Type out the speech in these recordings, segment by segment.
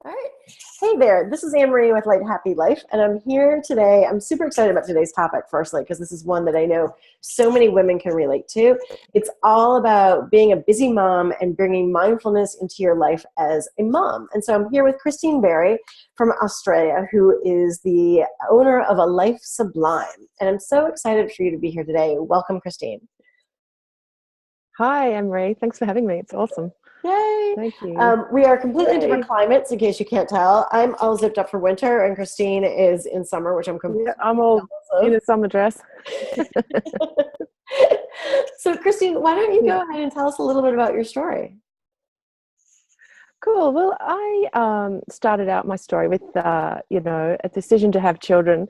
All right. Hey there, this is Anne Marie with Light Happy Life, and I'm here today. I'm super excited about today's topic, firstly, because this is one that I know so many women can relate to. It's all about being a busy mom and bringing mindfulness into your life as a mom. And so I'm here with Christine Berry from Australia, who is the owner of A Life Sublime. And I'm so excited for you to be here today. Welcome, Christine. Hi, Emery. Thanks for having me. It's awesome. Yay! Thank you. We are completely different Yay. climates, in case you can't tell. I'm all zipped up for winter, and Christine is in summer, which I'm Yeah, completely I'm all in jealous a summer dress. of. So, Christine, why don't you Yeah. go ahead and tell us a little bit about your story? Cool. Well, I started out my story with, a decision to have children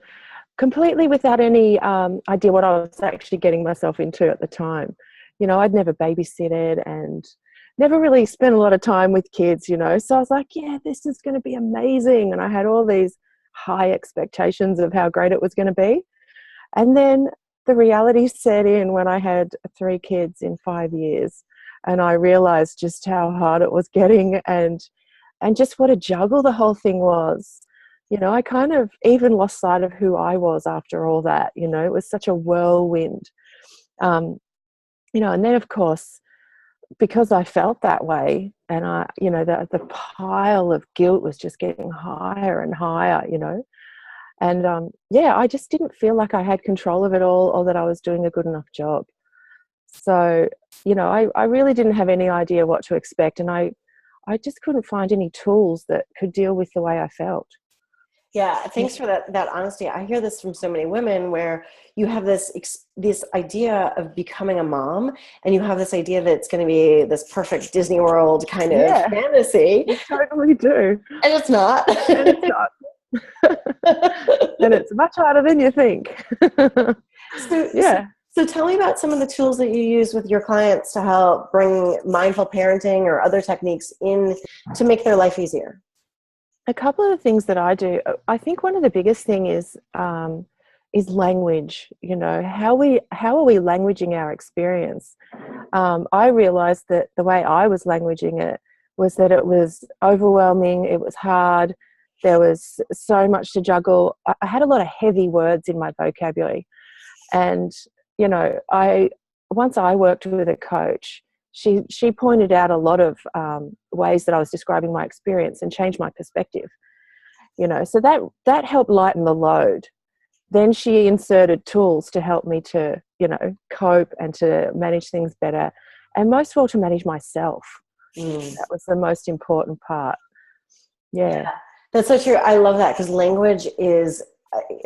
completely without any idea what I was actually getting myself into at the time. I'd never babysitted and never really spent a lot of time with kids. So I was like, yeah, this is going to be amazing. And I had all these high expectations of how great it was going to be. And then the reality set in when I had three kids in 5 years, and I realized just how hard it was getting and just what a juggle the whole thing was. I kind of even lost sight of who I was after all that. It was such a whirlwind. Um, and then of course, because I felt that way, and the pile of guilt was just getting higher and higher. And I just didn't feel like I had control of it all or that I was doing a good enough job. So, I really didn't have any idea what to expect. And I just couldn't find any tools that could deal with the way I felt. Yeah, thanks for that honesty. I hear this from so many women where you have this idea of becoming a mom, and you have this idea that it's going to be this perfect Disney World kind of Yeah, fantasy, you totally do. and it's not. And it's not. And it's much harder than you think. So, so, Yeah. so tell me about some of the tools that you use with your clients to help bring mindful parenting or other techniques in to make their life easier. A couple of the things that I do, I think one of the biggest thing is language. How are we languaging our experience? I realized that the way I was languaging it was that it was overwhelming. It was hard. There was so much to juggle. I had a lot of heavy words in my vocabulary, and I once I worked with a coach. She pointed out a lot of ways that I was describing my experience and changed my perspective. So that helped lighten the load. Then she inserted tools to help me to cope and to manage things better, and most of all to manage myself. Mm. That was the most important part. Yeah. Yeah, that's so true. I love that because language is,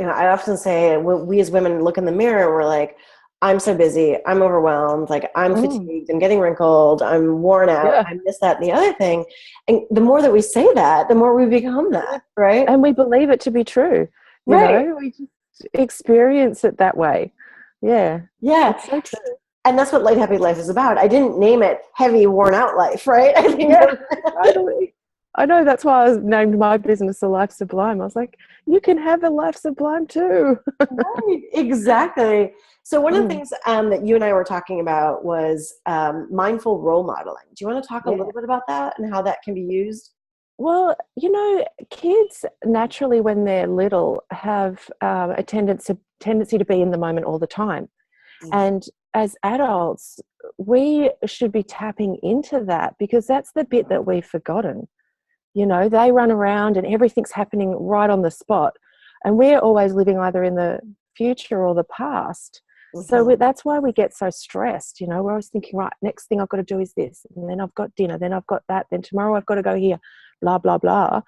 I often say when we as women look in the mirror and we're like, I'm so busy, I'm overwhelmed, like I'm Mm, fatigued, I'm getting wrinkled, I'm worn out, yeah. I miss that and the other thing. And the more that we say that, the more we become that, right? And we believe it to be true. Right. We just experience it that way. Yeah. Yeah. It's so true. And that's what Light Happy Life is about. I didn't name it Heavy Worn Out Life, right? I think Yeah, totally. I know, that's why I named my business A Life Sublime. I was like, you can have a life sublime too. right, exactly. So one of the Mm, things that you and I were talking about was mindful role modeling. Do you want to talk a yeah. little bit about that and how that can be used? Well, kids naturally, when they're little, have a tendency to be in the moment all the time. Mm. And as adults, we should be tapping into that because that's the bit that we've forgotten. They run around and everything's happening right on the spot. And we're always living either in the future or the past. So Mhm. that's why we get so stressed. We're always thinking, right, next thing I've got to do is this. And then I've got dinner. Then I've got that. Then tomorrow I've got to go here, blah, blah, blah.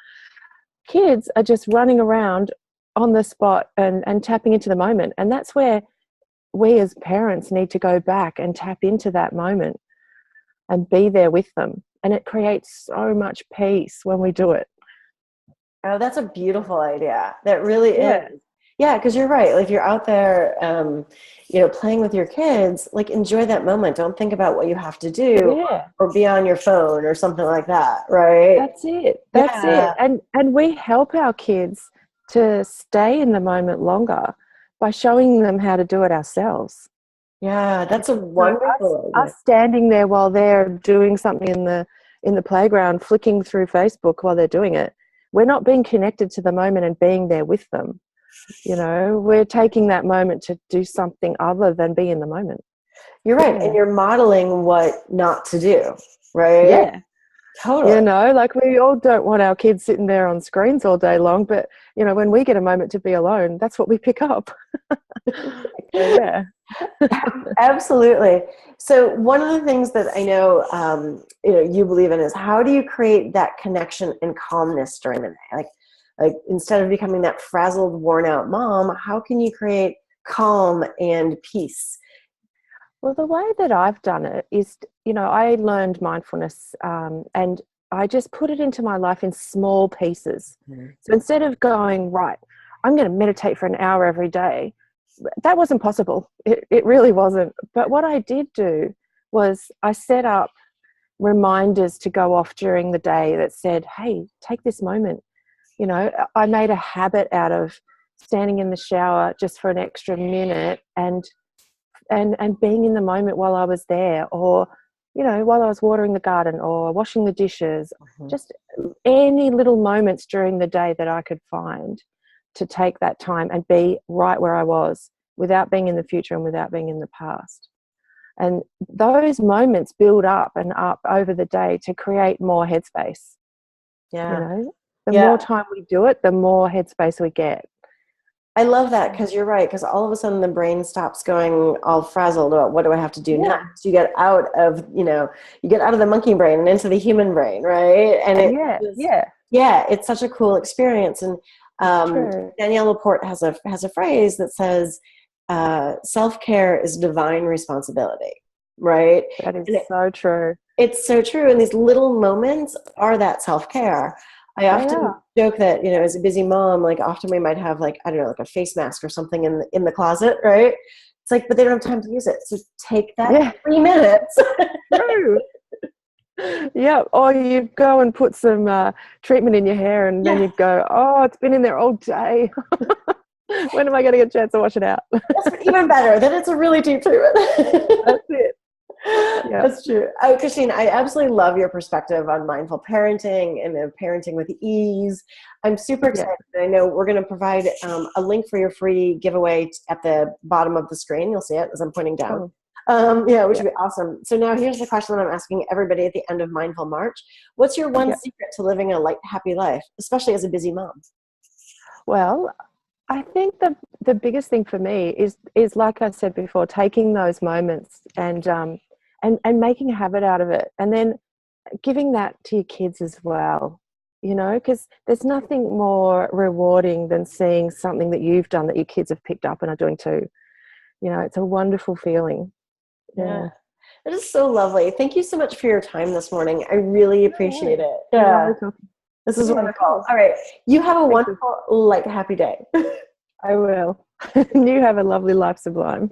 Kids are just running around on the spot and tapping into the moment. And that's where we as parents need to go back and tap into that moment and be there with them. And it creates so much peace when we do it. Oh, that's a beautiful idea. That really Yeah. is. Yeah, because you're right. Like you're out there, playing with your kids. Like enjoy that moment. Don't think about what you have to do Yeah. or be on your phone or something like that. Right? That's it. That's it. Yeah. And we help our kids to stay in the moment longer by showing them how to do it ourselves. Yeah, that's a So us wonderful idea. us standing there while they're doing something in the playground, flicking through Facebook while they're doing it, we're not being connected to the moment and being there with them. You know, we're taking that moment to do something other than be in the moment. You're right. Yeah. And you're modeling what not to do, right? Yeah. Totally. You know, like we all don't want our kids sitting there on screens all day long, but, you know, when we get a moment to be alone, that's what we pick up. Yeah. Absolutely. So one of the things that I know, you believe in is, how do you create that connection and calmness during the day? Like instead of becoming that frazzled, worn out mom, how can you create calm and peace? Well, the way that I've done it is, you know, I learned mindfulness and I just put it into my life in small pieces. So instead of going, right, I'm going to meditate for an hour every day, that wasn't possible. It really wasn't. But what I did do was I set up reminders to go off during the day that said, hey, take this moment. You know, I made a habit out of standing in the shower just for an extra minute and being in the moment while I was there, or, you know, while I was watering the garden or washing the dishes, just any little moments during the day that I could find to take that time and be right where I was without being in the future and without being in the past. And those moments build up and up over the day to create more headspace. Yeah. You know, the more time we do it, the more headspace we get. I love that, because you're right, because all of a sudden the brain stops going all frazzled about what do I have to do next. You get out of, you get out of the monkey brain and into the human brain, right? And it's such a cool experience. And Danielle Laporte has a phrase that says, self-care is divine responsibility, right? That is so true. It's so true. And these little moments are that self-care. I often joke that, as a busy mom, like often we might have like a face mask or something in the closet, right? It's like, but they don't have time to use it. So take that 3 minutes. True. Yeah. Or you go and put some treatment in your hair and then you go, oh, it's been in there all day. When am I going to get a chance to wash it out? That's even better. Then it's a really deep treatment. That's it. Yeah. That's true. Christine, I absolutely love your perspective on mindful parenting and parenting with ease. I'm super excited. I know we're going to provide a link for your free giveaway at the bottom of the screen. You'll see it as I'm pointing down. Which would be awesome. So now here's the question that I'm asking everybody at the end of Mindful March. What's your one secret to living a light, happy life, especially as a busy mom? Well, I think the biggest thing for me is like I said before, taking those moments and making a habit out of it, and then giving that to your kids as well, because there's nothing more rewarding than seeing something that you've done that your kids have picked up and are doing too. It's a wonderful feeling. Yeah. It is so lovely. Thank you so much for your time this morning. I really appreciate it. Yeah. This is wonderful. All right. You have a wonderful, light, happy day. I will. You have a lovely life sublime.